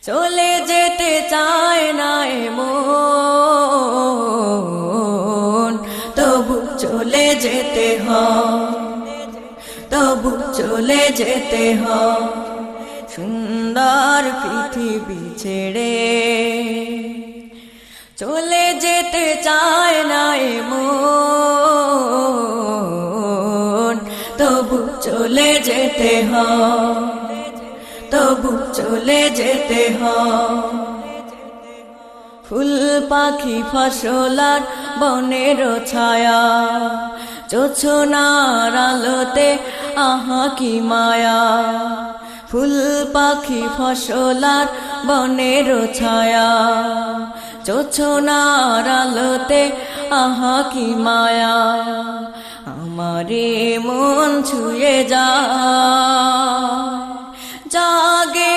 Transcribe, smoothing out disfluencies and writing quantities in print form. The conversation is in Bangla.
চলে যেতে চায় না মন, তবু চলে যেতে হয়, তবু চলে যেতে হয় সুন্দর পৃথিবী ছেড়ে। চলে যেতে চায় না মন, তবু চলে যেতে হয়, তবু চলে যেতে হয়। ফুল পাখি ফসলার বনের ছায়া, জোছনার আলোতে আহা কি মায়া। ফুল পাখি ফসলার বনের ছায়া, জোছনার আলোতে আহা কি মায়া। আমারে মন ছুঁয়ে যায়, জাগে